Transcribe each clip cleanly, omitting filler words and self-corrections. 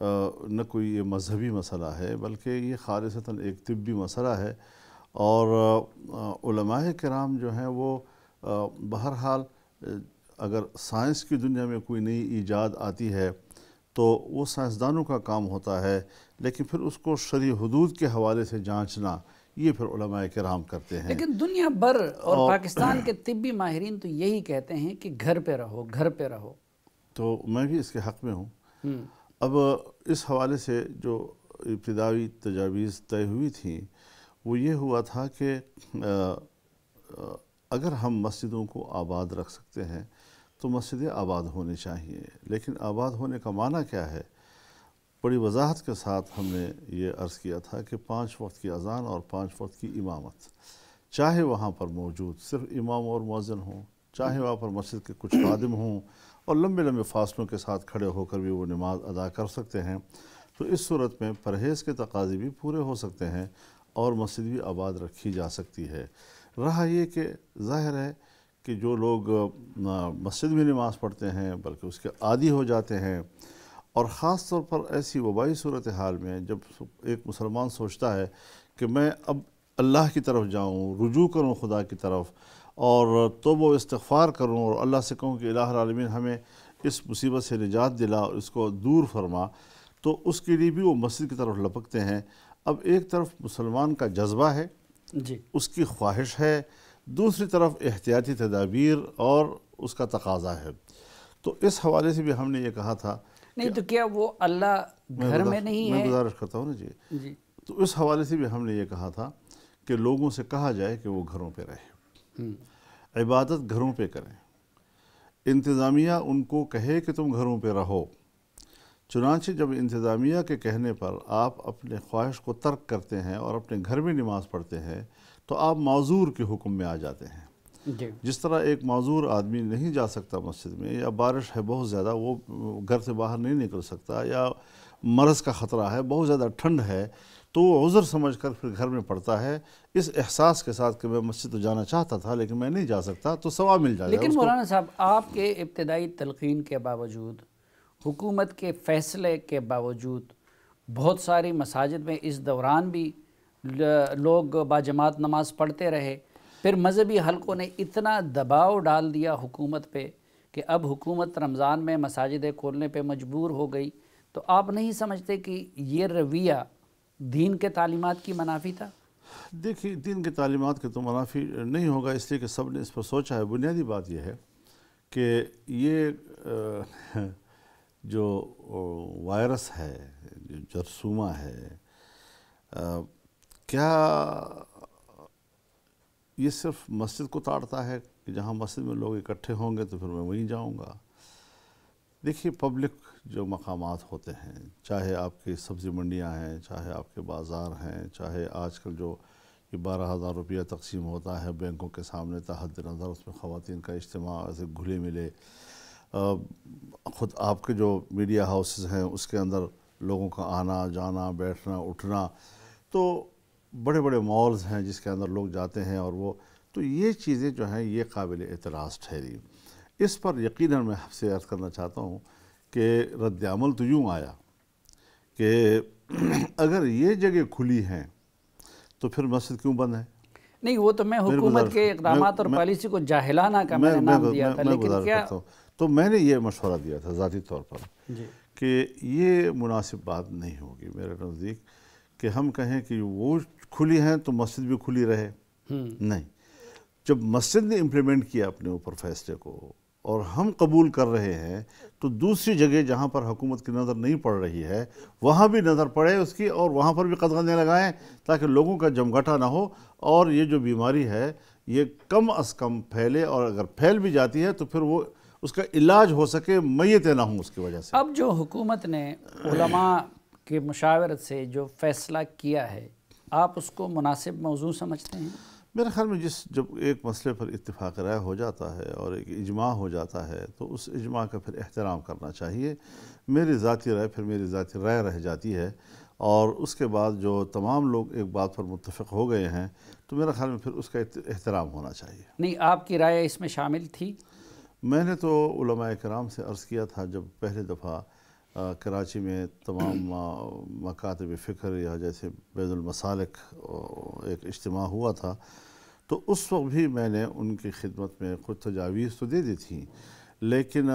نہ کوئی یہ مذہبی مسئلہ ہے، بلکہ یہ خالصتاً ایک طبی مسئلہ ہے، اور علماء کرام جو ہیں وہ بہرحال اگر سائنس کی دنیا میں کوئی نئی ایجاد آتی ہے تو وہ سائنسدانوں کا کام ہوتا ہے، لیکن پھر اس کو شرعی حدود کے حوالے سے جانچنا یہ پھر علماء کرام کرتے ہیں۔ لیکن دنیا بھر اور پاکستان کے طبی ماہرین تو یہی کہتے ہیں کہ گھر پہ رہو، گھر پہ رہو۔ تو میں بھی اس کے حق میں ہوں۔ اب اس حوالے سے جو ابتدائی تجاویز طے ہوئی تھیں وہ یہ ہوا تھا کہ اگر ہم مسجدوں کو آباد رکھ سکتے ہیں تو مسجدیں آباد ہونی چاہیے، لیکن آباد ہونے کا معنی کیا ہے؟ بڑی وضاحت کے ساتھ ہم نے یہ عرض کیا تھا کہ 5 وقت کی اذان اور 5 وقت کی امامت، چاہے وہاں پر موجود صرف امام اور مؤذن ہوں، چاہے وہاں پر مسجد کے کچھ خادم ہوں اور لمبے لمبے فاصلوں کے ساتھ کھڑے ہو کر بھی وہ نماز ادا کر سکتے ہیں، تو اس صورت میں پرہیز کے تقاضے بھی پورے ہو سکتے ہیں اور مسجد بھی آباد رکھی جا سکتی ہے۔ رہا یہ کہ ظاہر ہے کہ جو لوگ مسجد میں نماز پڑھتے ہیں بلکہ اس کے عادی ہو جاتے ہیں، اور خاص طور پر ایسی وبائی صورتحال میں جب ایک مسلمان سوچتا ہے کہ میں اب اللہ کی طرف جاؤں، رجوع کروں خدا کی طرف اور توبہ و استغفار کروں اور اللہ سے کہوں کہ الہ العالمین ہمیں اس مصیبت سے نجات دلا اور اس کو دور فرما، تو اس کے لیے بھی وہ مسجد کی طرف لپکتے ہیں۔ اب ایک طرف مسلمان کا جذبہ ہے، اس کی خواہش ہے، دوسری طرف احتیاطی تدابیر اور اس کا تقاضا ہے۔ تو اس حوالے سے بھی ہم نے یہ کہا تھا، نہیں تو کیا وہ اللہ گھر میں نہیں ہے؟ میں گزارش کرتا ہوں نا جی، تو اس حوالے سے بھی ہم نے یہ کہا تھا کہ لوگوں سے کہا جائے کہ وہ گھروں پہ رہے، عبادت گھروں پہ کریں، انتظامیہ ان کو کہے کہ تم گھروں پہ رہو، چنانچہ جب انتظامیہ کے کہنے پر آپ اپنے خواہش کو ترک کرتے ہیں اور اپنے گھر میں نماز پڑھتے ہیں تو آپ معذور کے حکم میں آ جاتے ہیں۔ جس طرح ایک معذور آدمی نہیں جا سکتا مسجد میں، یا بارش ہے بہت زیادہ وہ گھر سے باہر نہیں نکل سکتا، یا مرض کا خطرہ ہے، بہت زیادہ ٹھنڈ ہے، تو وہ عذر سمجھ کر پھر گھر میں پڑھتا ہے اس احساس کے ساتھ کہ میں مسجد تو جانا چاہتا تھا لیکن میں نہیں جا سکتا، تو ثواب مل جائے گا۔ لیکن مولانا صاحب آپ کے ابتدائی تلقین کے باوجود، حکومت کے فیصلے کے باوجود، بہت ساری مساجد میں اس دوران بھی لوگ باجماعت نماز پڑھتے رہے، پھر مذہبی حلقوں نے اتنا دباؤ ڈال دیا حکومت پہ کہ اب حکومت رمضان میں مساجدیں کھولنے پہ مجبور ہو گئی، تو آپ نہیں سمجھتے کہ یہ رویہ دین کے تعلیمات کی منافی تھا؟ دیکھیے دین کی تعلیمات کے تو منافی نہیں ہوگا، اس لیے کہ سب نے اس پر سوچا ہے۔ بنیادی بات یہ ہے کہ یہ جو وائرس ہے، جو جرثومہ ہے، کیا یہ صرف مسجد کو تاڑتا ہے کہ جہاں مسجد میں لوگ اکٹھے ہوں گے تو پھر میں وہیں جاؤں گا؟ دیکھیے پبلک جو مقامات ہوتے ہیں، چاہے آپ کی سبزی منڈیاں ہیں، چاہے آپ کے بازار ہیں، چاہے آج کل جو یہ 12,000 روپیہ تقسیم ہوتا ہے بینکوں کے سامنے تحت نظر، اس میں خواتین کا اجتماع ایسے گھلے ملے، خود آپ کے جو میڈیا ہاؤسز ہیں اس کے اندر لوگوں کا آنا جانا، بیٹھنا اٹھنا، تو بڑے بڑے مالز ہیں جس کے اندر لوگ جاتے ہیں، اور وہ تو یہ چیزیں جو ہیں یہ قابل اعتراض ٹھہری۔ اس پر یقیناً میں آپ سے عرض کرنا چاہتا ہوں کہ رد عمل تو یوں آیا کہ اگر یہ جگہ کھلی ہیں تو پھر مسجد کیوں بند ہے؟ نہیں وہ تو میں حکومت کے اقدامات اور پالیسی کو جاہلانہ کا میں نے نام دیا تھا، لیکن کیا تو میں نے یہ مشورہ دیا تھا ذاتی طور پر کہ یہ مناسب بات نہیں ہوگی میرے نزدیک کہ ہم کہیں کہ وہ کھلی ہیں تو مسجد بھی کھلی رہے۔ نہیں، جب مسجد نے امپلیمنٹ کیا اپنے اوپر فیصلے کو اور ہم قبول کر رہے ہیں، تو دوسری جگہ جہاں پر حکومت کی نظر نہیں پڑ رہی ہے وہاں بھی نظر پڑے اس کی، اور وہاں پر بھی قدغنیں لگائیں تاکہ لوگوں کا جمگھٹا نہ ہو اور یہ جو بیماری ہے یہ کم از کم پھیلے، اور اگر پھیل بھی جاتی ہے تو پھر وہ اس کا علاج ہو سکے، میتیں نہ ہوں اس کی وجہ سے۔ اب جو حکومت نے علماء کی مشاورت سے جو فیصلہ کیا ہے، آپ اس کو مناسب موضوع سمجھتے ہیں؟ میرے خیال میں جب ایک مسئلے پر اتفاق رائے ہو جاتا ہے اور ایک اجماع ہو جاتا ہے تو اس اجماع کا پھر احترام کرنا چاہیے۔ میری ذاتی رائے پھر میری ذاتی رائے رہ جاتی ہے، اور اس کے بعد جو تمام لوگ ایک بات پر متفق ہو گئے ہیں تو میرے خیال میں پھر اس کا احترام ہونا چاہیے۔ نہیں، آپ کی رائے اس میں شامل تھی؟ میں نے تو علماء کرام سے عرض کیا تھا جب پہلے دفعہ کراچی میں تمام مکاتب فکر یا جیسے بیت المسالک ایک اجتماع ہوا تھا، تو اس وقت بھی میں نے ان کی خدمت میں کچھ تجاویز تو دے دی تھیں، لیکن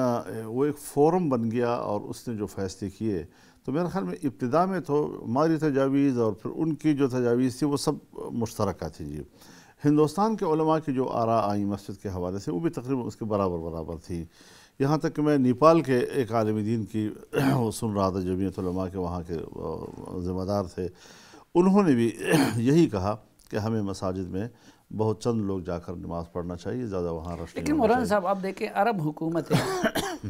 وہ ایک فورم بن گیا اور اس نے جو فیصلے کیے تو میرے خیال میں ابتدا میں تو ہماری تجاویز اور پھر ان کی جو تجاویز تھی وہ سب مشترکہ تھی جی۔ ہندوستان کے علماء کی جو آراء آئیں مسجد کے حوالے سے وہ بھی تقریباً اس کے برابر تھی، یہاں تک کہ میں نیپال کے ایک عالم دین کی وہ سن رہا تھا، جمعیت علماء کے وہاں کے ذمہ دار تھے، انہوں نے بھی یہی کہا کہ ہمیں مساجد میں بہت چند لوگ جا کر نماز پڑھنا چاہیے، زیادہ وہاں رش نہیں لیکن مولانا صاحب آپ دیکھیں عرب حکومتیں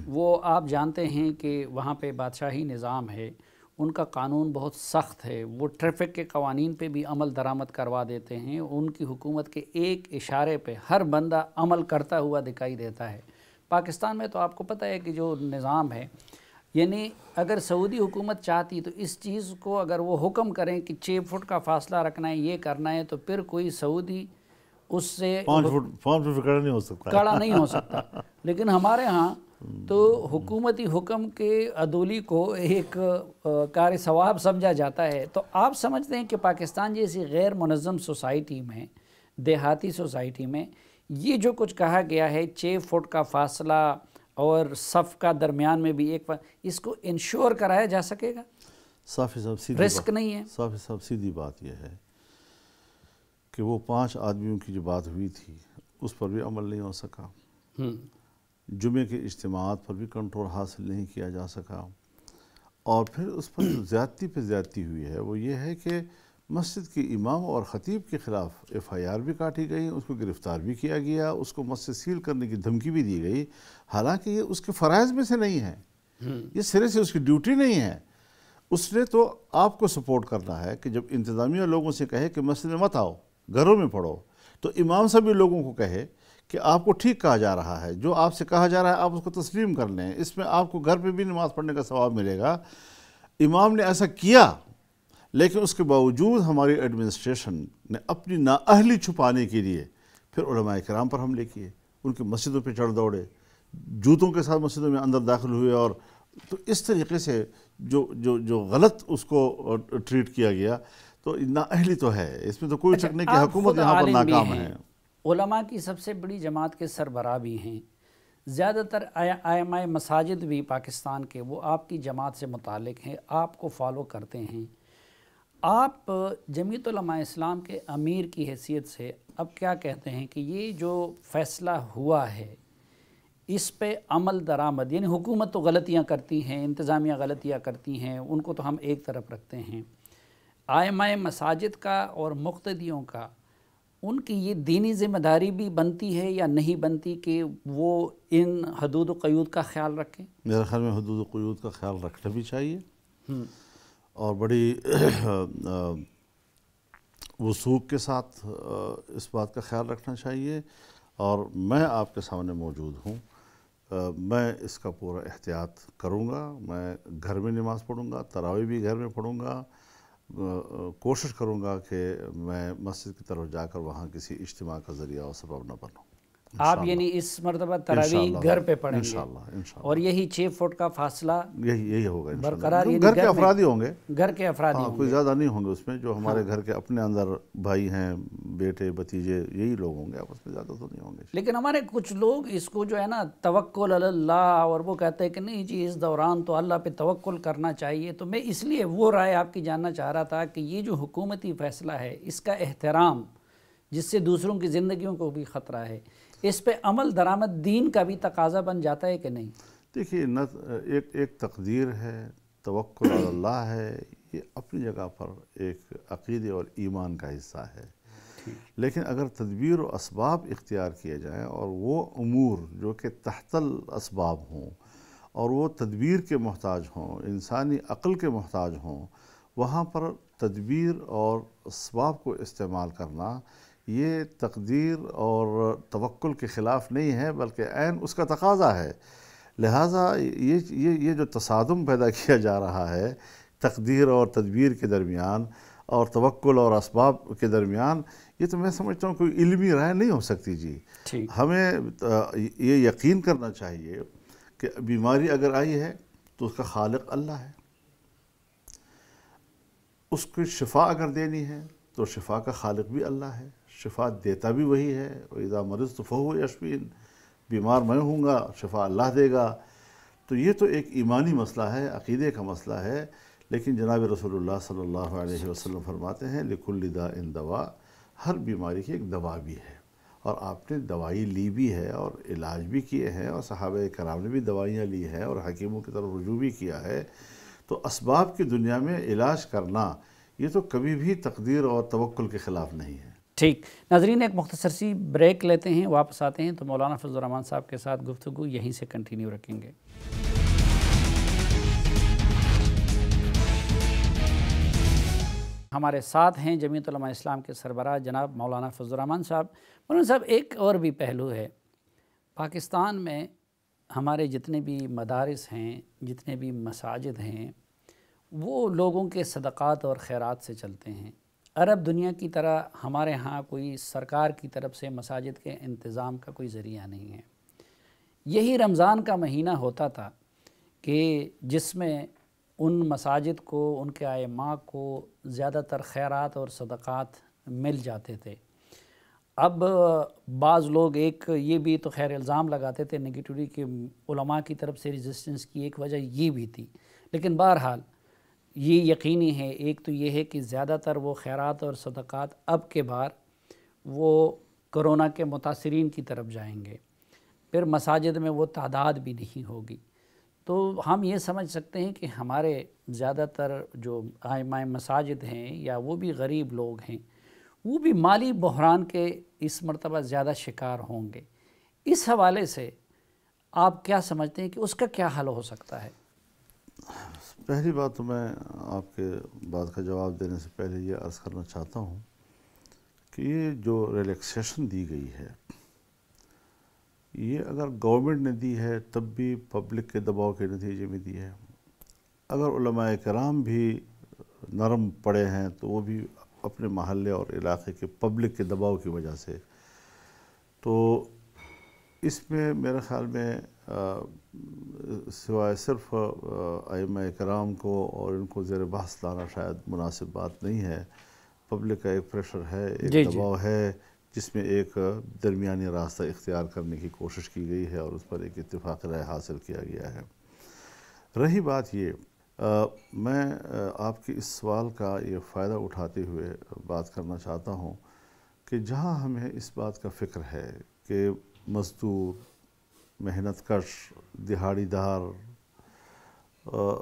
وہ آپ جانتے ہیں کہ وہاں پہ بادشاہی نظام ہے، ان کا قانون بہت سخت ہے، وہ ٹریفک کے قوانین پہ بھی عمل درآمد کروا دیتے ہیں، ان کی حکومت کے ایک اشارے پہ ہر بندہ عمل کرتا ہوا دکھائی دیتا ہے۔ پاکستان میں تو آپ کو پتہ ہے کہ جو نظام ہے، یعنی اگر سعودی حکومت چاہتی تو اس چیز کو اگر وہ حکم کریں کہ 6 فٹ کا فاصلہ رکھنا ہے، یہ کرنا ہے، تو پھر کوئی سعودی اس سے 5 فٹ کھڑا نہیں ہو سکتا، کڑا نہیں ہو سکتا۔ لیکن ہمارے ہاں تو حکومتی حکم کے عدولی کو ایک کار ثواب سمجھا جاتا ہے۔ تو آپ سمجھتے ہیں کہ پاکستان جیسی غیر منظم سوسائٹی میں، دیہاتی سوسائٹی میں، یہ جو کچھ کہا گیا ہے 6 فٹ کا فاصلہ اور صف کا درمیان میں بھی اس کو انشور کرایا جا سکے گا؟ صاف سیدھی رسک نہیں ہے؟ صاف سیدھی بات یہ ہے کہ وہ 5 آدمیوں کی جو بات ہوئی تھی اس پر بھی عمل نہیں ہو سکا، جمعے کے اجتماعات پر بھی کنٹرول حاصل نہیں کیا جا سکا، اور پھر اس پر جو زیادتی پہ زیادتی ہوئی ہے وہ یہ ہے کہ مسجد کے امام اور خطیب کے خلاف FIR بھی کاٹی گئی، اس کو گرفتار بھی کیا گیا، اس کو مسجد سیل کرنے کی دھمکی بھی دی گئی، حالانکہ یہ اس کے فرائض میں سے نہیں ہے، یہ سرے سے اس کی ڈیوٹی نہیں ہے۔ اس نے تو آپ کو سپورٹ کرنا ہے کہ جب انتظامیہ لوگوں سے کہے کہ مسجد میں مت آؤ، گھروں میں پڑھو، تو امام صاحب بھی لوگوں کو کہے کہ آپ کو ٹھیک کہا جا رہا ہے، جو آپ سے کہا جا رہا ہے آپ اس کو تسلیم کر لیں، اس میں آپ کو گھر پہ بھی نماز پڑھنے کا ثواب ملے گا۔ امام نے ایسا کیا، لیکن اس کے باوجود ہماری ایڈمنسٹریشن نے اپنی نااہلی چھپانے کے لیے پھر علماء کرام پر حملے کیے، ان کی مسجدوں پہ چڑھ دوڑے، جوتوں کے ساتھ مسجدوں میں اندر داخل ہوئے، اور تو اس طریقے سے جو غلط اس کو ٹریٹ کیا گیا، تو نااہلی تو ہے، اس میں تو کوئی شک نہیں کہ حکومت یہاں پر ناکام ہے۔ علماء کی سب سے بڑی جماعت کے سربراہ بھی ہیں، زیادہ تر ائمہ مساجد بھی پاکستان کے وہ آپ کی جماعت سے متعلق ہیں، آپ کو فالو کرتے ہیں۔ آپ جمعیت علماء اسلام کے امیر کی حیثیت سے اب کیا کہتے ہیں کہ یہ جو فیصلہ ہوا ہے اس پہ عمل درآمد، یعنی حکومت تو غلطیاں کرتی ہیں، انتظامیہ غلطیاں کرتی ہیں، ان کو تو ہم ایک طرف رکھتے ہیں، ائمہ مساجد کا اور مقتدیوں کا ان کی یہ دینی ذمہ داری بھی بنتی ہے یا نہیں بنتی کہ وہ ان حدود و قیود کا خیال رکھیں؟ میرے خیال میں حدود و قیود کا خیال رکھنا بھی چاہیے، اور بڑی وثوق کے ساتھ اس بات کا خیال رکھنا چاہیے، اور میں آپ کے سامنے موجود ہوں، میں اس کا پورا احتیاط کروں گا، میں گھر میں نماز پڑھوں گا، تراویح بھی گھر میں پڑھوں گا، کوشش کروں گا کہ میں مسجد کی طرف جا کر وہاں کسی اجتماع کا ذریعہ اور سبب نہ بنوں۔ آپ یعنی اس مرتبہ تراویح گھر پہ پڑھیں گے، انشاءاللہ، اور یہی 6 فٹ کا فاصلہ یہی ہوگا برقرار، انشاءاللہ۔ گھر کے افراد ہی ہوں گے، گھر کے افراد ہی ہوں کوئی گے، زیادہ نہیں ہوں گے اس میں، جو ہمارے گھر کے اپنے اندر بھائی ہیں، بیٹے بھتیجے، یہی لوگ ہوں گے، آپس میں زیادہ تو نہیں ہوں گے۔ لیکن ہمارے کچھ لوگ اس کو جو ہے نا توکل علی اللہ، اور وہ کہتے ہیں کہ نہیں جی اس دوران تو اللہ پہ توکل کرنا چاہیے، تو میں اس لیے وہ رائے آپ کی جاننا چاہ رہا تھا کہ یہ جو حکومتی فیصلہ ہے اس کا احترام، جس سے دوسروں کی زندگیوں کو بھی خطرہ ہے، اس پہ عمل درآمد دین کا بھی تقاضا بن جاتا ہے کہ نہیں؟ دیکھیے، ایک تقدیر ہے، توکل علی اللہ ہے، یہ اپنی جگہ پر ایک عقیدے اور ایمان کا حصہ ہے، لیکن اگر تدبیر و اسباب اختیار کیے جائیں اور وہ امور جو کہ تحت الاسباب ہوں اور وہ تدبیر کے محتاج ہوں، انسانی عقل کے محتاج ہوں، وہاں پر تدبیر اور اسباب کو استعمال کرنا یہ تقدیر اور توکل کے خلاف نہیں ہے، بلکہ عین اس کا تقاضا ہے۔ لہٰذا یہ جو تصادم پیدا کیا جا رہا ہے تقدیر اور تدبیر کے درمیان اور توکل اور اسباب کے درمیان، یہ تو میں سمجھتا ہوں کوئی علمی رائے نہیں ہو سکتی جی۔ ہمیں یہ یقین کرنا چاہیے کہ بیماری اگر آئی ہے تو تو اس کا خالق اللہ ہے. اس کو شفا اگر دینی ہے تو شفا کا خالق بھی اللہ ہے، شفا دیتا بھی وہی ہے. وَإِذَا مَرِضْتُ فَهُوَ يَشْفِينِ، بیمار میں ہوں گا شفا اللہ دے گا. تو یہ تو ایک ایمانی مسئلہ ہے، عقیدے کا مسئلہ ہے. لیکن جناب رسول اللہ صلی اللہ علیہ وسلم فرماتے ہیں لِكُلِّ دَاءٍ دَوَاء، ہر بیماری کی ایک دوا بھی ہے. اور آپ نے دوائی لی بھی ہے اور علاج بھی کیے ہیں، اور صحابہ کرام نے بھی دوائیاں لی ہیں اور حکیموں کی طرف رجوع بھی کیا ہے. تو اسباب کی دنیا میں علاج کرنا یہ تو کبھی بھی تقدیر اور توکل کے خلاف نہیں ہے. ٹھیک ناظرین، ایک مختصر سی بریک لیتے ہیں، واپس آتے ہیں تو مولانا فضل الرحمان صاحب کے ساتھ گفتگو یہیں سے کنٹینیو رکھیں گے. ہمارے ساتھ ہیں جمعیت علماء اسلام کے سربراہ جناب مولانا فضل الرحمان صاحب. مولانا صاحب، ایک اور بھی پہلو ہے. پاکستان میں ہمارے جتنے بھی مدارس ہیں، جتنے بھی مساجد ہیں، وہ لوگوں کے صدقات اور خیرات سے چلتے ہیں. عرب دنیا کی طرح ہمارے ہاں کوئی سرکار کی طرف سے مساجد کے انتظام کا کوئی ذریعہ نہیں ہے. یہی رمضان کا مہینہ ہوتا تھا کہ جس میں ان مساجد کو، ان کے ائمہ کو زیادہ تر خیرات اور صدقات مل جاتے تھے. اب بعض لوگ ایک یہ بھی تو خیر الزام لگاتے تھے نگیٹیولی کہ علماء کی طرف سے ریزسٹنس کی ایک وجہ یہ بھی تھی. لیکن بہرحال یہ یقینی ہے، ایک تو یہ ہے کہ زیادہ تر وہ خیرات اور صدقات اب کے بار وہ کرونا کے متاثرین کی طرف جائیں گے. پھر مساجد میں وہ تعداد بھی نہیں ہوگی. تو ہم یہ سمجھ سکتے ہیں کہ ہمارے زیادہ تر جو ائمہ مساجد ہیں یا وہ بھی غریب لوگ ہیں، وہ بھی مالی بحران کے اس مرتبہ زیادہ شکار ہوں گے. اس حوالے سے آپ کیا سمجھتے ہیں کہ اس کا کیا حل ہو سکتا ہے؟ پہلی بات تو میں آپ کے بات کا جواب دینے سے پہلے یہ عرض کرنا چاہتا ہوں کہ یہ جو ریلیکسیشن دی گئی ہے، یہ اگر گورنمنٹ نے دی ہے تب بھی پبلک کے دباؤ کے نتیجے میں دی ہے. اگر علماء کرام بھی نرم پڑے ہیں تو وہ بھی اپنے محلے اور علاقے کے پبلک کے دباؤ کی وجہ سے. تو اس میں میرے خیال میں سوائے صرف ائمہ کرام کو اور ان کو زیر بحث لانا شاید مناسب بات نہیں ہے. پبلک کا ایک پریشر ہے، ایک دباؤ ہے، جس میں ایک درمیانی راستہ اختیار کرنے کی کوشش کی گئی ہے اور اس پر ایک اتفاق رائے حاصل کیا گیا ہے. رہی بات یہ، میں آپ کے اس سوال کا یہ فائدہ اٹھاتے ہوئے بات کرنا چاہتا ہوں کہ جہاں ہمیں اس بات کا فکر ہے کہ مزدور، محنت کش، دہاڑی دار،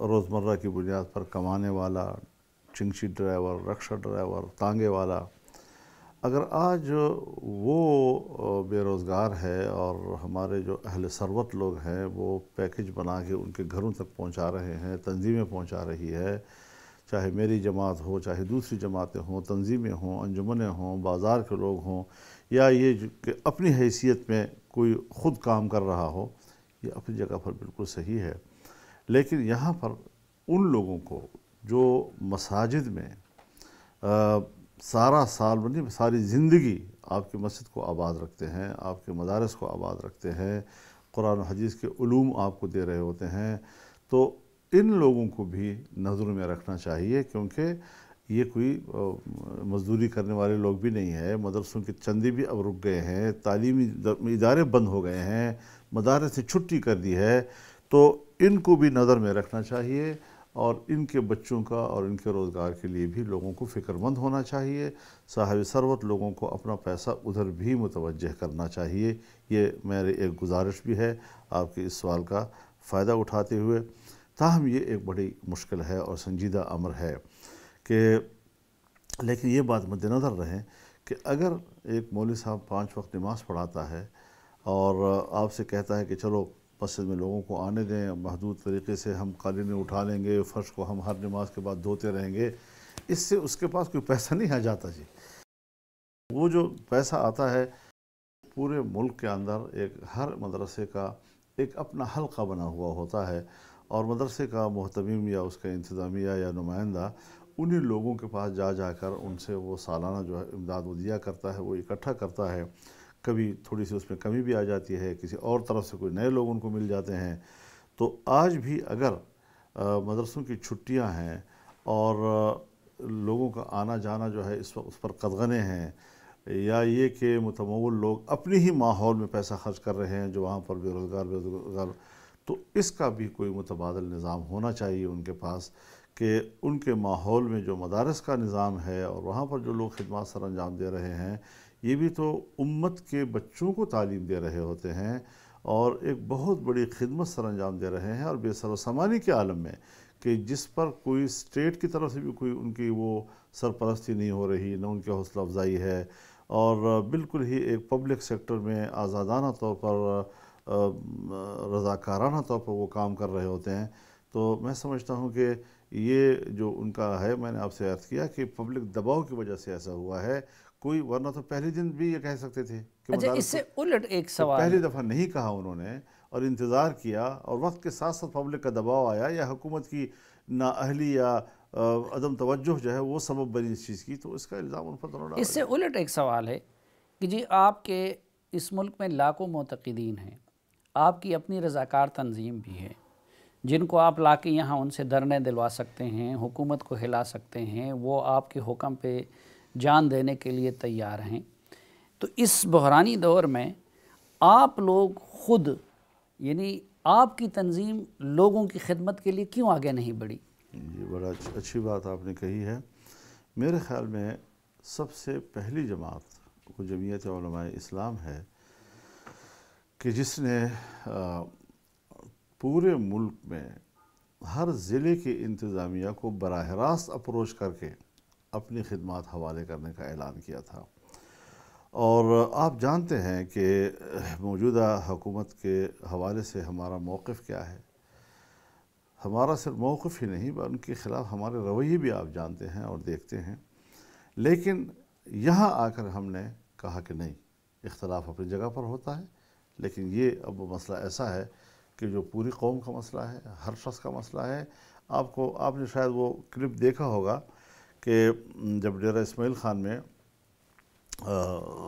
روزمرہ کی بنیاد پر کمانے والا، چنگشی ڈرائیور، رکشہ ڈرائیور، تانگے والا، اگر آج وہ بے روزگار ہے اور ہمارے جو اہل ثروت لوگ ہیں وہ پیکج بنا کے ان کے گھروں تک پہنچا رہے ہیں، تنظیمیں پہنچا رہی ہے، چاہے میری جماعت ہو، چاہے دوسری جماعتیں ہوں، تنظیمیں ہوں، انجمنیں ہوں، بازار کے لوگ ہوں، یا یہ کہ اپنی حیثیت میں کوئی خود کام کر رہا ہو، یہ اپنی جگہ پر بالکل صحیح ہے. لیکن یہاں پر ان لوگوں کو جو مساجد میں سارا سال بلکہ ساری زندگی آپ کی مسجد کو آباد رکھتے ہیں، آپ کے مدارس کو آباد رکھتے ہیں، قرآن و حدیث کے علوم آپ کو دے رہے ہوتے ہیں، تو ان لوگوں کو بھی نظر میں رکھنا چاہیے. کیونکہ یہ کوئی مزدوری کرنے والے لوگ بھی نہیں ہیں. مدرسوں کے چندے بھی اب رک گئے ہیں، تعلیمی ادارے بند ہو گئے ہیں، مدارس سے چھٹی کر دی ہے. تو ان کو بھی نظر میں رکھنا چاہیے اور ان کے بچوں کا اور ان کے روزگار کے لیے بھی لوگوں کو فکر مند ہونا چاہیے. صاحب ثروت لوگوں کو اپنا پیسہ ادھر بھی متوجہ کرنا چاہیے. یہ میرے ایک گزارش بھی ہے آپ کے اس سوال کا فائدہ اٹھاتے ہوئے. تاہم یہ ایک بڑی مشکل ہے اور سنجیدہ امر ہے کہ لیکن یہ بات مد نظر رہے کہ اگر ایک مولوی صاحب 5 وقت نماز پڑھاتا ہے اور آپ سے کہتا ہے کہ چلو مسجد میں لوگوں کو آنے دیں، محدود طریقے سے ہم قالینیں اٹھا لیں گے، فرش کو ہم ہر نماز کے بعد دھوتے رہیں گے، اس سے اس کے پاس کوئی پیسہ نہیں آ جاتا جی. وہ جو پیسہ آتا ہے پورے ملک کے اندر ایک ہر مدرسے کا ایک اپنا حلقہ بنا ہوا ہوتا ہے اور مدرسے کا محتمم یا اس کا انتظامیہ یا نمائندہ انہی لوگوں کے پاس جا جا کر ان سے وہ سالانہ جو ہے امداد وہ دیا کرتا ہے، وہ اکٹھا کرتا ہے. کبھی تھوڑی سی اس میں کمی بھی آ جاتی ہے، کسی اور طرف سے کوئی نئے لوگ ان کو مل جاتے ہیں. تو آج بھی اگر مدرسوں کی چھٹیاں ہیں اور لوگوں کا آنا جانا جو ہے اس وقت اس پر قدغنے ہیں، یا یہ کہ متمول لوگ اپنی ہی ماحول میں پیسہ خرچ کر رہے ہیں جو وہاں پر بے روزگار، تو اس کا بھی کوئی متبادل نظام ہونا چاہیے ان کے پاس، کہ ان کے ماحول میں جو مدارس کا نظام ہے اور وہاں پر جو لوگ خدمات سر انجام دے رہے ہیں، یہ بھی تو امت کے بچوں کو تعلیم دے رہے ہوتے ہیں اور ایک بہت بڑی خدمت سر انجام دے رہے ہیں، اور بے سر و سامانی کے عالم میں کہ جس پر کوئی اسٹیٹ کی طرف سے بھی کوئی ان کی وہ سرپرستی نہیں ہو رہی، نہ ان کی حوصلہ افزائی ہے، اور بالکل ہی ایک پبلک سیکٹر میں آزادانہ طور پر رضاکارانہ طور پر وہ کام کر رہے ہوتے ہیں۔ تو میں سمجھتا ہوں کہ یہ جو ان کا ہے، میں نے آپ سے عرض کیا کہ پبلک دباؤ کی وجہ سے ایسا ہوا ہے، کوئی ورنہ تو پہلے دن بھی یہ کہہ سکتے تھے کہ اچھا، اس مدارس سے الٹ ایک تو سوال پہلی دفعہ نہیں کہا انہوں نے اور انتظار کیا، اور وقت کے ساتھ ساتھ پبلک کا دباؤ آیا یا حکومت کی نااہلی یا عدم توجہ جو ہے وہ سبب بنی اس چیز کی، تو اس کا الزام ان پر ضرور ڈالا اس سے الٹ ایک سوال ہے کہ جی آپ کے اس ملک میں لاکھوں معتقدین ہیں، آپ کی اپنی رضاکار تنظیم بھی ہے جن کو آپ لا کے یہاں ان سے دھرنے دلوا سکتے ہیں، حکومت کو ہلا سکتے ہیں، وہ آپ کے حکم پہ جان دینے کے لیے تیار ہیں۔ تو اس بحرانی دور میں آپ لوگ خود، یعنی آپ کی تنظیم لوگوں کی خدمت کے لیے کیوں آگے نہیں بڑھی؟ یہ بڑا اچھی بات آپ نے کہی ہے۔ میرے خیال میں سب سے پہلی جماعت وہ جمعیت علماء اسلام ہے کہ جس نے پورے ملک میں ہر ضلع کی انتظامیہ کو براہ راست اپروچ کر کے اپنی خدمات حوالے کرنے کا اعلان کیا تھا۔ اور آپ جانتے ہیں کہ موجودہ حکومت کے حوالے سے ہمارا موقف کیا ہے۔ ہمارا صرف موقف ہی نہیں، ان کے خلاف ہمارے رویے بھی آپ جانتے ہیں اور دیکھتے ہیں، لیکن یہاں آ کر ہم نے کہا کہ نہیں، اختلاف اپنی جگہ پر ہوتا ہے، لیکن یہ اب مسئلہ ایسا ہے کہ جو پوری قوم کا مسئلہ ہے، ہر شخص کا مسئلہ ہے۔ آپ نے شاید وہ کلپ دیکھا ہوگا کہ جب ڈیرہ اسماعیل خان میں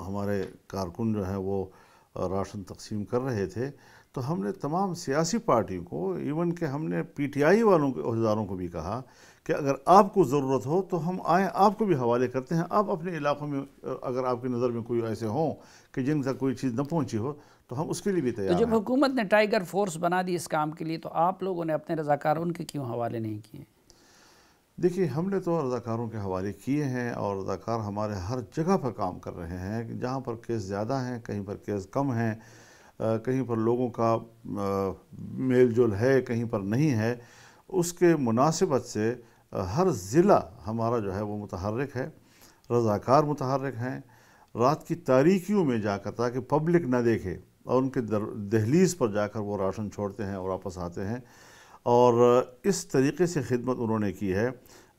ہمارے کارکن جو ہیں وہ راشن تقسیم کر رہے تھے، تو ہم نے تمام سیاسی پارٹیوں کو، ایون کہ ہم نے پی ٹی آئی والوں کے عہدیداروں کو بھی کہا کہ اگر آپ کو ضرورت ہو تو ہم آئیں، آپ کو بھی حوالے کرتے ہیں، آپ اپنے علاقوں میں اگر آپ کی نظر میں کوئی ایسے ہوں کہ جن تک کوئی چیز نہ پہنچی ہو تو ہم اس کے لیے بھی تو تیار جب ہیں۔ حکومت نے ٹائیگر فورس بنا دی اس کام کے لیے، تو آپ لوگوں نے اپنے رضاکار ان کے کیوں حوالے نہیں کیے؟ دیکھیے، ہم نے تو رضاکاروں کے حوالے کیے ہیں، اور رضاکار ہمارے ہر جگہ پر کام کر رہے ہیں، جہاں پر کیس زیادہ ہیں، کہیں پر کیس کم ہیں، کہیں پر لوگوں کا میل جول ہے، کہیں پر نہیں ہے، اس کے مناسبت سے ہر ضلع ہمارا جو ہے وہ متحرک ہے، رضاکار متحرک ہیں، رات کی تاریکیوں میں جا کر تاکہ پبلک نہ دیکھے، اور ان کے دہلیز پر جا کر وہ راشن چھوڑتے ہیں اور واپس آتے ہیں، اور اس طریقے سے خدمت انہوں نے کی ہے۔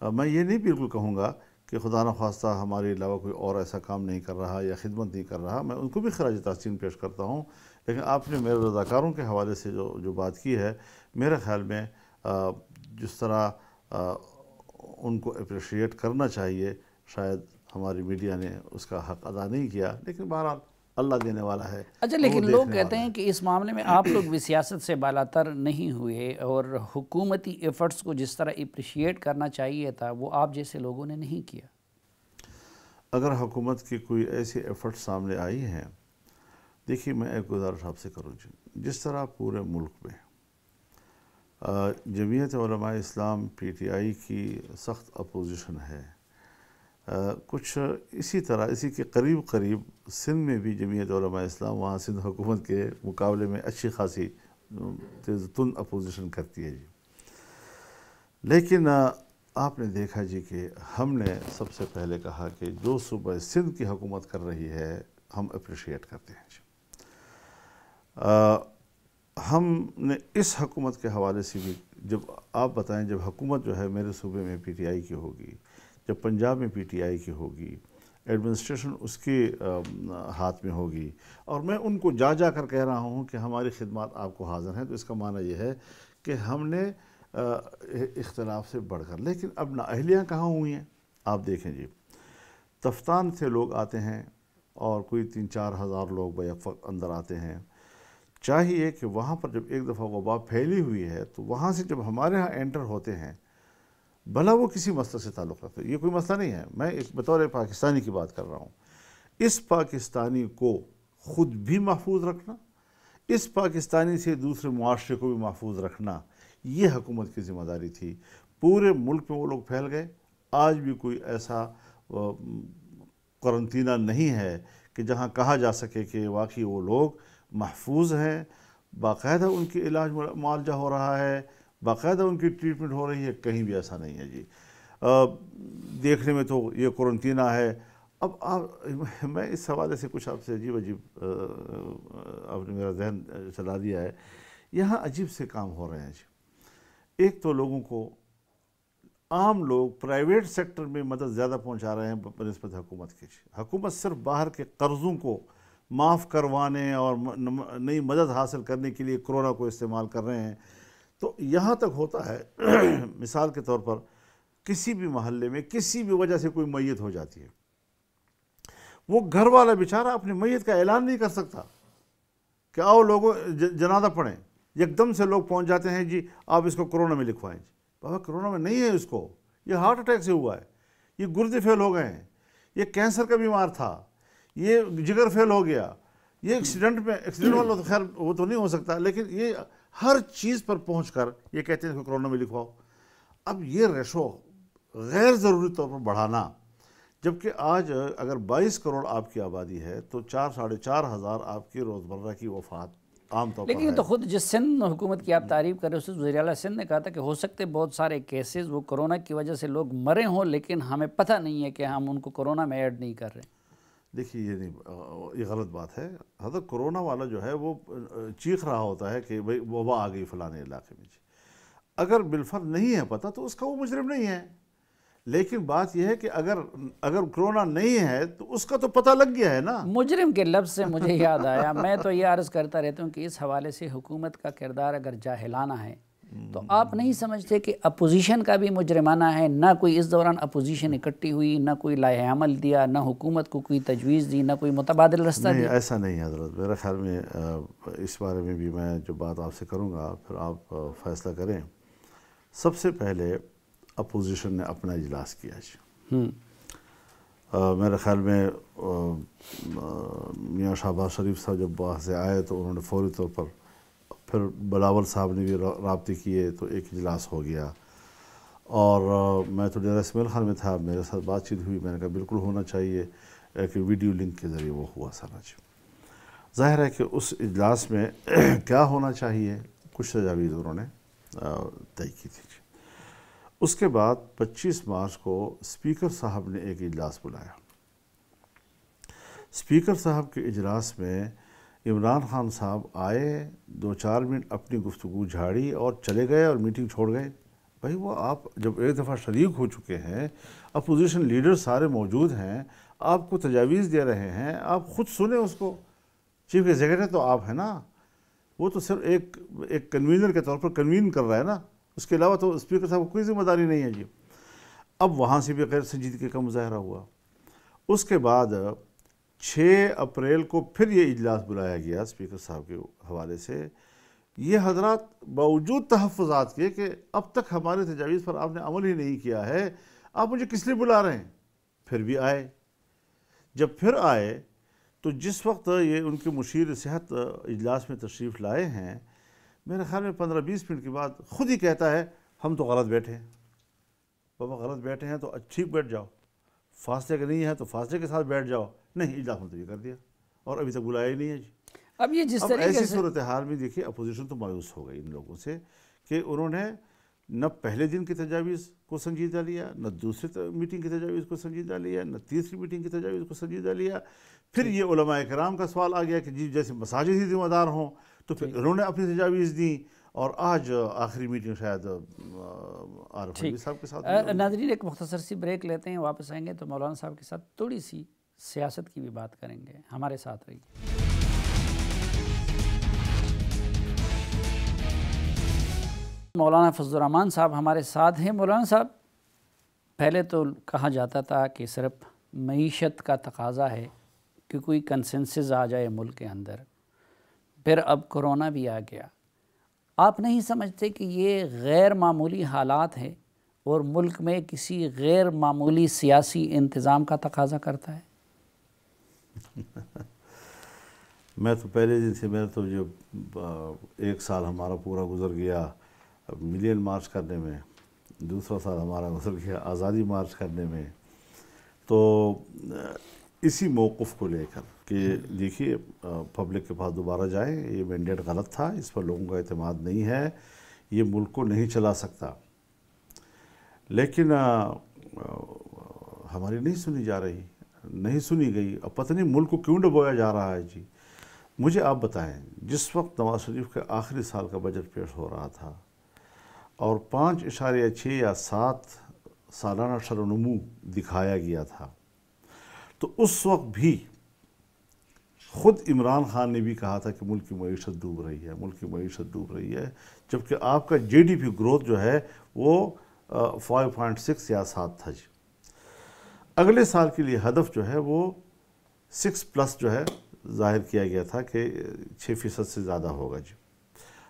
میں یہ نہیں بالکل کہوں گا کہ خدا نخواستہ ہمارے علاوہ کوئی اور ایسا کام نہیں کر رہا یا خدمت نہیں کر رہا، میں ان کو بھی خراج تحسین پیش کرتا ہوں، لیکن آپ نے میرے رضاکاروں کے حوالے سے جو بات کی ہے، میرے خیال میں جس طرح ان کو اپریشیٹ کرنا چاہیے، شاید ہماری میڈیا نے اس کا حق ادا نہیں کیا، لیکن بہرحال اللہ دینے والا ہے، اچھا، اور وہ لیکن لوگ دیکھنے کہتے والا ہیں ہے۔ کہ اس معاملے میں آپ لوگ بھی سیاست سے بالاتر نہیں ہوئے، اور حکومتی ایفرٹس کو جس طرح اپریشیٹ کرنا چاہیے تھا وہ آپ جیسے لوگوں نے نہیں کیا۔ اگر حکومت کی کوئی ایسی ایفرٹ سامنے آئی ہیں، دیکھیے میں ایک گزارش آپ سے کروں، جس طرح پورے ملک میں جمعیت Ulema Islam P T I کی سخت اپوزیشن ہے، کچھ اسی طرح اسی کے قریب سندھ میں بھی جمعیت علماء اسلام وہاں سندھ حکومت کے مقابلے میں اچھی خاصی تند اپوزیشن کرتی ہے جی، لیکن آپ نے دیکھا جی کہ ہم نے سب سے پہلے کہا کہ جو صوبہ سندھ کی حکومت کر رہی ہے ہم اپریشیٹ کرتے ہیں جی۔ ہم نے اس حکومت کے حوالے سے بھی، جب آپ بتائیں، جب حکومت جو ہے میرے صوبے میں پی ٹی آئی کی ہوگی، جب پنجاب میں پی ٹی آئی کی ہوگی، ایڈمنسٹریشن اس کے ہاتھ میں ہوگی، اور میں ان کو جا کر کہہ رہا ہوں کہ ہماری خدمات آپ کو حاضر ہیں، تو اس کا معنی یہ ہے کہ ہم نے اختلاف سے بڑھ کر، لیکن اب نااہلیاں کہاں ہوئی ہیں؟ آپ دیکھیں جی، تفتان سے لوگ آتے ہیں اور کوئی 3-4 ہزار لوگ بیک وقت اندر آتے ہیں، چاہیے کہ وہاں پر جب ایک دفعہ وبا پھیلی ہوئی ہے تو وہاں سے جب ہمارے ہاں انٹر ہوتے ہیں، بھلا وہ کسی مسئلہ سے تعلق رکھتے ہیں، یہ کوئی مسئلہ نہیں ہے، میں ایک بطور پاکستانی کی بات کر رہا ہوں، اس پاکستانی کو خود بھی محفوظ رکھنا، اس پاکستانی سے دوسرے معاشرے کو بھی محفوظ رکھنا، یہ حکومت کی ذمہ داری تھی۔ پورے ملک میں وہ لوگ پھیل گئے، آج بھی کوئی ایسا قرنطینہ نہیں ہے کہ جہاں کہا جا سکے کہ واقعی وہ لوگ محفوظ ہیں، باقاعدہ ان کی علاج معالجہ ہو رہا ہے، باقاعدہ ان کی ٹریٹمنٹ ہو رہی ہے، کہیں بھی ایسا نہیں ہے جی۔ دیکھنے میں تو یہ قرنطینہ ہے۔ اب میں اس حوالے سے کچھ آپ سے عجیب آپ نے میرا ذہن چلا دیا ہے، یہاں عجیب سے کام ہو رہے ہیں جی۔ ایک تو لوگوں کو، عام لوگ پرائیویٹ سیکٹر میں مدد زیادہ پہنچا رہے ہیں بنسبت حکومت کی۔ حکومت صرف باہر کے قرضوں کو معاف کروانے اور نئی مدد حاصل کرنے کے لیے کرونا کو استعمال کر رہے ہیں۔ تو یہاں تک ہوتا ہے مثال کے طور پر کسی بھی محلے میں کسی بھی وجہ سے کوئی میت ہو جاتی ہے، وہ گھر والا بیچارہ اپنی میت کا اعلان نہیں کر سکتا کہ آؤ لوگوں جنازہ پڑھیں، یکدم سے لوگ پہنچ جاتے ہیں جی آپ اس کو کرونا میں لکھوائیں جی۔ بابا کرونا میں نہیں ہے، اس کو یہ ہارٹ اٹیک سے ہوا ہے، یہ گردے فیل ہو گئے ہیں، یہ کینسر کا بیمار تھا، یہ جگر فیل ہو گیا، یہ ایکسیڈنٹ والا تو خیر وہ تو نہیں ہو سکتا، لیکن یہ ہر چیز پر پہنچ کر یہ کہتے ہیں کہ کرونا میں لکھواؤ۔ اب یہ ریشو غیر ضروری طور پر بڑھانا، جبکہ آج اگر 22 کروڑ آپ کی آبادی ہے تو 4,500 آپ کی روزمرہ کی وفات عام طور پر لیکن یہ ہے۔ تو خود جس سندھ حکومت کی آپ تعریف کر رہے ہیں، اس وزیر اعلیٰ سندھ نے کہا تھا کہ ہو سکتے بہت سارے کیسز وہ کرونا کی وجہ سے لوگ مرے ہوں، لیکن ہمیں پتہ نہیں ہے کہ ہم ان کو کرونا میں ایڈ نہیں کر رہے۔ دیکھیے یہ غلط بات ہے۔ حضرت کرونا والا جو ہے وہ چیخ رہا ہوتا ہے کہ بھئی وبا آ گئی فلانے علاقے میں جی۔ اگر بالفرض نہیں ہے پتہ تو اس کا وہ مجرم نہیں ہے، لیکن بات یہ ہے کہ اگر کرونا نہیں ہے تو اس کا تو پتہ لگ گیا ہے نا۔ مجرم کے لفظ سے مجھے یاد آیا، میں تو یہ عرض کرتا رہتا ہوں کہ اس حوالے سے حکومت کا کردار اگر جاہلانہ ہے تو آپ نہیں سمجھتے کہ اپوزیشن کا بھی مجرمانہ ہے؟ نہ کوئی اس دوران اپوزیشن اکٹھی ہوئی، نہ کوئی لائحہ عمل دیا، نہ حکومت کو کوئی تجویز دی، نہ کوئی متبادل رستہ نہیں، دیا۔ ایسا نہیں ہے حضرت، میرے خیال میں اس بارے میں بھی میں جو بات آپ سے کروں گا پھر آپ فیصلہ کریں۔ سب سے پہلے اپوزیشن نے اپنا اجلاس کیا جی۔ میرے خیال میں میاں شہباز شریف صاحب جب باہر سے آئے تو انہوں نے فوری طور پر، پھر بلاول صاحب نے بھی رابطے کیے تو ایک اجلاس ہو گیا، اور میں تو ڈیرہ اسماعیل خان میں تھا، میرے ساتھ بات چیت ہوئی، میں نے کہا بالکل ہونا چاہیے، ایک ویڈیو لنک کے ذریعے وہ ہوا سارا جی۔ ظاہر ہے کہ اس اجلاس میں کیا ہونا چاہیے، کچھ تجاویز انہوں نے طے کی تھی جی۔ اس کے بعد 25 مارچ کو اسپیکر صاحب نے ایک اجلاس بلایا۔ اسپیکر صاحب کے اجلاس میں عمران خان صاحب آئے، 2-4 منٹ اپنی گفتگو جھاڑی اور چلے گئے اور میٹنگ چھوڑ گئے۔ بھائی وہ آپ جب ایک دفعہ شریک ہو چکے ہیں، اپوزیشن لیڈر سارے موجود ہیں، آپ کو تجاویز دے رہے ہیں، آپ خود سنیں اس کو۔ چیف ایگزیکٹو تو آپ ہیں نا، وہ تو صرف ایک کنوینر کے طور پر کنوین کر رہا ہے نا، اس کے علاوہ تو اسپیکر صاحب کو کوئی ذمہ داری نہیں ہے جی۔ اب وہاں سے بھی غیر سنجیدگی کا مظاہرہ ہوا۔ اس کے بعد 6 اپریل کو پھر یہ اجلاس بلایا گیا اسپیکر صاحب کے حوالے سے۔ یہ حضرات باوجود تحفظات کے کہ اب تک ہمارے تجاویز پر آپ نے عمل ہی نہیں کیا ہے، آپ مجھے کس لیے بلا رہے ہیں، پھر بھی آئے۔ جب پھر آئے تو جس وقت یہ ان کے مشیر صحت اجلاس میں تشریف لائے ہیں، میرے خیال میں 15-20 منٹ کے بعد خود ہی کہتا ہے ہم تو غلط بیٹھے ہیں۔ بابا غلط بیٹھے ہیں تو ٹھیک بیٹھ جاؤ، فاصلے کا نہیں ہے تو فاصلے کے ساتھ بیٹھ جاؤ، نہیں اجلاس ملتوی کر دیا اور ابھی تک بلایا ہی نہیں ہے جی۔ اب یہ جس اب طریقے ایسی سے صورتحال میں دیکھیے اپوزیشن تو مایوس ہو گئی ان لوگوں سے کہ انہوں نے نہ پہلے دن کی تجاویز کو سنجیدہ لیا، نہ دوسری میٹنگ کی تجاویز کو سنجیدہ لیا، نہ تیسری میٹنگ کی تجاویز کو سنجیدہ لیا۔ پھر یہ علماء کرام کا سوال آ گیا کہ جی جیسے مساجد ہی ذمہ دار ہوں، تو پھر انہوں نے اپنی تجاویز دیں، اور آج آخری میٹنگ شاید عارف علوی صاحب کے ساتھ۔ ناظرین ایک مختصر سی بریک لیتے ہیں، واپس آئیں گے تو مولانا صاحب کے ساتھ تھوڑی سی سیاست کی بھی بات کریں گے، ہمارے ساتھ رہیے۔ مولانا فضل الرحمان صاحب ہمارے ساتھ ہیں۔ مولانا صاحب، پہلے تو کہا جاتا تھا کہ صرف معیشت کا تقاضا ہے کہ کوئی کنسنسس آ جائے ملک کے اندر، پھر اب کرونا بھی آ گیا. آپ نہیں سمجھتے کہ یہ غیر معمولی حالات ہیں اور ملک میں کسی غیر معمولی سیاسی انتظام کا تقاضا کرتا ہے؟ میں تو پہلے دن سے، میں تو جب 1 سال ہمارا پورا گزر گیا ملین مارچ کرنے میں، دوسرا سال ہمارا گزر گیا آزادی مارچ کرنے میں، تو اسی موقف کو لے کر کہ دیکھیے پبلک کے پاس دوبارہ جائیں، یہ مینڈیٹ غلط تھا، اس پر لوگوں کا اعتماد نہیں ہے، یہ ملک کو نہیں چلا سکتا. لیکن ہماری نہیں سنی جا رہی، نہیں سنی گئی. اب پتہ نہیں ملک کو کیوں ڈبویا جا رہا ہے جی. مجھے آپ بتائیں، جس وقت نواز شریف کے آخری سال کا بجٹ پیش ہو رہا تھا اور 5.6 یا 7 سالانہ شرونمو دکھایا گیا تھا، تو اس وقت بھی خود عمران خان نے بھی کہا تھا کہ ملک کی معیشت ڈوب رہی ہے، ملک کی معیشت ڈوب رہی ہے، جبکہ آپ کا جی ڈی پی گروتھ جو ہے وہ 5.6 یا 7 تھا جی. اگلے سال کے لیے ہدف جو ہے وہ 6+ جو ہے ظاہر کیا گیا تھا کہ 6% سے زیادہ ہوگا جی.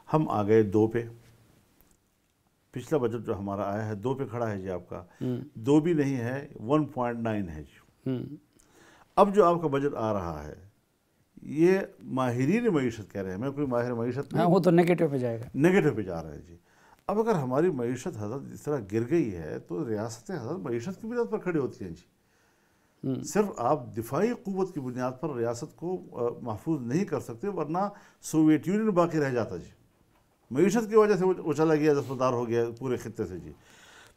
ہم آ گئے 2 پہ. پچھلا بجٹ جو ہمارا آیا ہے 2 پہ کھڑا ہے جی. آپ کا 2 بھی نہیں ہے، 1.9 ہے جی. اب جو آپ کا بجٹ آ رہا ہے یہ ماہرین معیشت کہہ رہے ہیں، میں کوئی ماہر معیشت نہیں، وہ تو نیگیٹو پہ جائے گا، نیگیٹو پہ جا رہا ہے جی. اب اگر ہماری معیشت حضرت اس طرح گر گئی ہے تو ریاستیں حضرت معیشت کی بنیاد پر کھڑی ہوتی ہیں جی. صرف آپ دفاعی قوت کی بنیاد پر ریاست کو محفوظ نہیں کر سکتے، ورنہ سوویت یونین باقی رہ جاتا جی. معیشت کی وجہ سے وہ چلا گیا، دستبردار ہو گیا پورے خطے سے جی.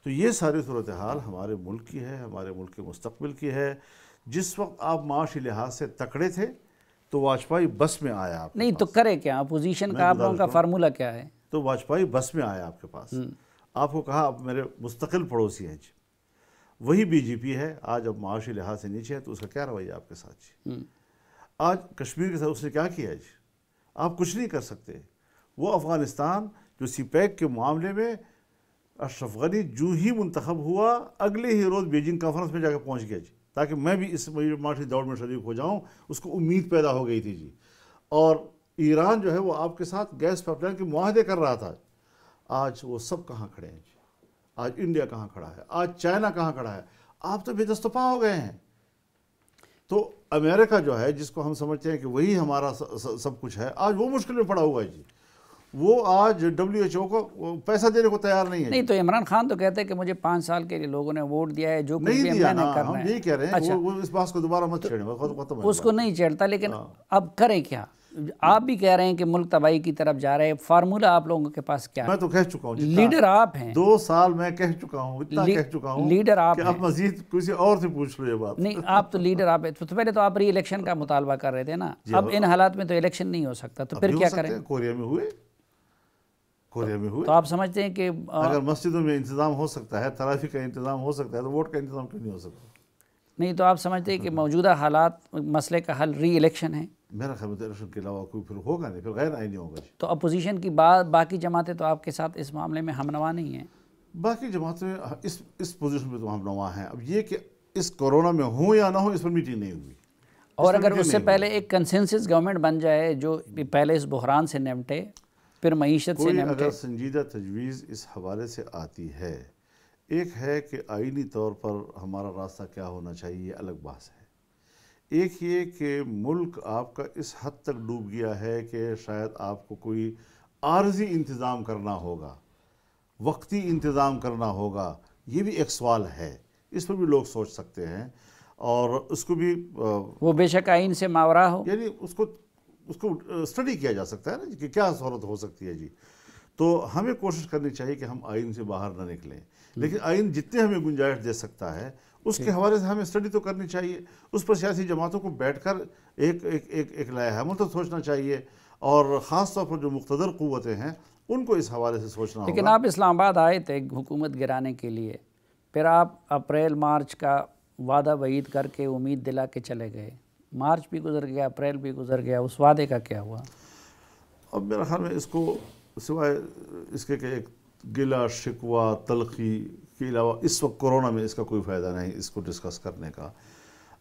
تو یہ ساری صورتحال ہمارے ملک کی ہے، ہمارے ملک کے مستقبل کی ہے. جس وقت آپ معاشی لحاظ سے تکڑے تھے تو واجپئی بس میں آیا آپ نہیں تو کرے کیا؟ اپوزیشن کا آپ لوگوں کا فارمولہ کیا ہے؟ تو واجپئی بس میں آیا آپ کے پاس، آپ کو کہا اب میرے مستقل پڑوسی ہیں جی. وہی بی جے پی ہے آج، اب معاشی لحاظ سے نیچے ہے، تو اس کا کیا رویہ آپ کے ساتھ جی؟ آج کشمیر کے ساتھ اس نے کیا کیا جی؟ آپ کچھ نہیں کر سکتے. وہ افغانستان جو سی پیک کے معاملے میں اشرف غنی جو ہی منتخب ہوا اگلے ہی روز بیجنگ کانفرنس میں جا کے پہنچ گیا جی، تاکہ میں بھی اس معاشی دوڑ میں شریک ہو جاؤں. اس کو امید پیدا ہو گئی تھی جی. اور ایران جو ہے وہ آپ کے ساتھ گیس پائپ لائن کے معاہدے کر رہا تھا. آج وہ سب کہاں کھڑے ہیں جی؟ آج انڈیا کہاں کھڑا ہے؟ آج چائنا کہاں کھڑا ہے؟ آپ تو بے دست و پا ہو گئے ہیں. تو امریکہ جو ہے جس کو ہم سمجھتے ہیں کہ وہی ہمارا سب کچھ ہے، آج وہ مشکل میں پڑا ہوا ہے جی. وہ آج WHO کو پیسہ دینے کو تیار نہیں ہے. نہیں تو عمران خان تو کہتے ہیں کہ مجھے 5 سال کے لیے لوگوں نے ووٹ دیا ہے، جو کچھ بھی نہیں دیا میں نے کرنا نا. ہے. ہم یہی کہہ رہے ہیں کہ وہ اس بات کو دوبارہ مت چھیڑیں، اس کو نہیں چھیڑتا. لیکن اب کریں کیا؟ آپ بھی کہہ رہے ہیں کہ ملک تباہی کی طرف جا رہے ہیں. فارمولہ آپ لوگوں کے پاس کیا ہے؟ میں تو کہہ چکا ہوں، لیڈر آپ ہیں. 2 سال میں کہہ چکا ہوں، اتنا کہہ چکا ہوں لیڈر آپ کہ اب مزید کسی اور سے پوچھ لو یہ بات. نہیں، آپ تو لیڈر آپ ہیں. تو پہلے تو آپ ری الیکشن کا مطالبہ کر رہے تھے نا. اب ان حالات میں تو الیکشن نہیں ہو سکتا، تو پھر کیا کریں؟ کوریا میں ہوئے. تو آپ سمجھتے ہیں کہ اگر مسجدوں میں انتظام ہو سکتا ہے، ترافی کا انتظام ہو سکتا ہے، تو ووٹ کا انتظام کیوں نہیں ہو سکتا؟ نہیں تو آپ سمجھتے ہیں کہ موجودہ حالات مسئلے کا حل ری الیکشن ہے؟ میرا خیال ہے الیکشن کے علاوہ کوئی پھر ہوگا نہیں، پھر غیر آئینی ہوگا جی. تو اپوزیشن کی باقی جماعتیں تو آپ کے ساتھ اس معاملے میں ہمنوا نہیں ہیں؟ باقی جماعتیں اس پوزیشن پہ تو ہمنوا ہیں. اب یہ کہ اس کورونا میں ہوں یا نہ ہوں، اس پر میٹنگ نہیں ہوئی. اور اگر اس سے پہلے ایک کنسنسس گورنمنٹ بن جائے جو پہلے اس بحران سے نمٹے، پھر معیشت سے نمٹے. اگر سنجیدہ تجویز اس حوالے سے آتی ہے، ایک ہے کہ آئینی طور پر ہمارا راستہ کیا ہونا چاہیے، یہ الگ بحث ہے. ایک یہ کہ ملک آپ کا اس حد تک ڈوب گیا ہے کہ شاید آپ کو کوئی عارضی انتظام کرنا ہوگا، وقتی انتظام کرنا ہوگا. یہ بھی ایک سوال ہے، اس پر بھی لوگ سوچ سکتے ہیں، اور اس کو بھی وہ بے شک آئین سے ماورا ہو، یعنی اس کو اسٹڈی کیا جا سکتا ہے نا کہ کیا صورت ہو سکتی ہے جی. تو ہمیں کوشش کرنی چاہیے کہ ہم آئین سے باہر نہ نکلیں، لیکن آئین جتنے ہمیں گنجائش دے سکتا ہے اس کے حوالے سے ہمیں اسٹڈی تو کرنی چاہیے. اس پر سیاسی جماعتوں کو بیٹھ کر ایک لائحہ عمل تو سوچنا چاہیے، اور خاص طور پر جو مقتدر قوتیں ہیں ان کو اس حوالے سے سوچنا ہوگا. لیکن آپ اسلام آباد آئے تھے حکومت گرانے کے لیے، پھر آپ اپریل مارچ کا وعدہ وعید کر کے امید دلا کے چلے گئے. مارچ بھی گزر گیا، اپریل بھی گزر گیا، اس وعدے کا کیا ہوا؟ اب میرا خیال میں اس کو سوائے اس کے کہ ایک گلہ شکوہ تلخی کے علاوہ اس وقت کورونا میں اس کا کوئی فائدہ نہیں اس کو ڈسکس کرنے کا.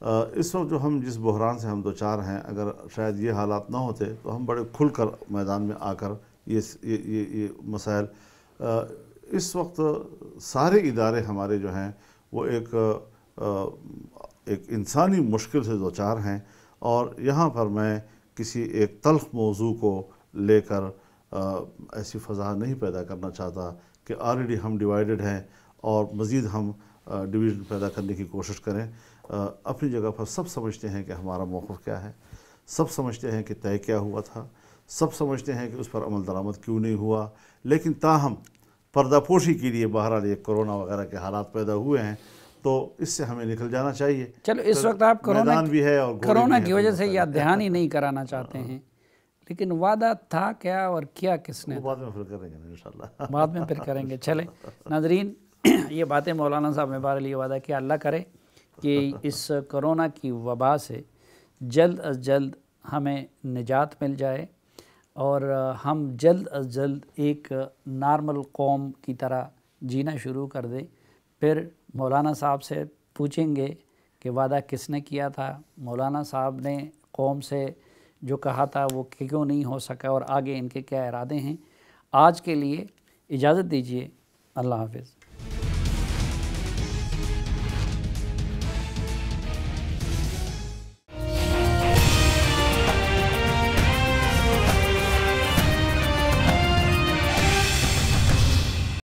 اس وقت جو ہم جس بحران سے ہم دوچار ہیں، اگر شاید یہ حالات نہ ہوتے تو ہم بڑے کھل کر میدان میں آ کر یہ مسائل، اس وقت سارے ادارے ہمارے جو ہیں وہ ایک انسانی مشکل سے دوچار ہیں، اور یہاں پر میں کسی ایک تلخ موضوع کو لے کر ایسی فضا نہیں پیدا کرنا چاہتا کہ آلریڈی ہم ڈیوائیڈڈ ہیں اور مزید ہم ڈویژن پیدا کرنے کی کوشش کریں۔ اپنی جگہ پر سب سمجھتے ہیں کہ ہمارا موقف کیا ہے، سب سمجھتے ہیں کہ طے کیا ہوا تھا، سب سمجھتے ہیں کہ اس پر عمل درآمد کیوں نہیں ہوا، لیکن تاہم پردہ پوشی کے لیے بہرحال یہ کورونا وغیرہ کے حالات پیدا ہوئے ہیں، تو اس سے ہمیں نکل جانا چاہیے۔ چلو اس وقت آپ میدان بھی ہے اور کرونا کی وجہ سے یہ دھیان ہی نہیں کرانا چاہتے ہیں، لیکن وعدہ تھا کیا اور کیا کس نے؟ بعد میں پھر کریں گے انشاءاللہ، بعد میں پھر کریں گے۔ چلیں ناظرین، یہ باتیں مولانا صاحب نے بہرحال یہ وعدہ کیا، اللہ کرے کہ اس کرونا کی وبا سے جلد از جلد ہمیں نجات مل جائے اور ہم جلد از جلد ایک نارمل قوم کی طرح جینا شروع کر دیں۔ پھر مولانا صاحب سے پوچھیں گے کہ وعدہ کس نے کیا تھا، مولانا صاحب نے قوم سے جو کہا تھا وہ کیوں نہیں ہو سکا، اور آگے ان کے کیا ارادے ہیں۔ آج کے لیے اجازت دیجیے، اللہ حافظ۔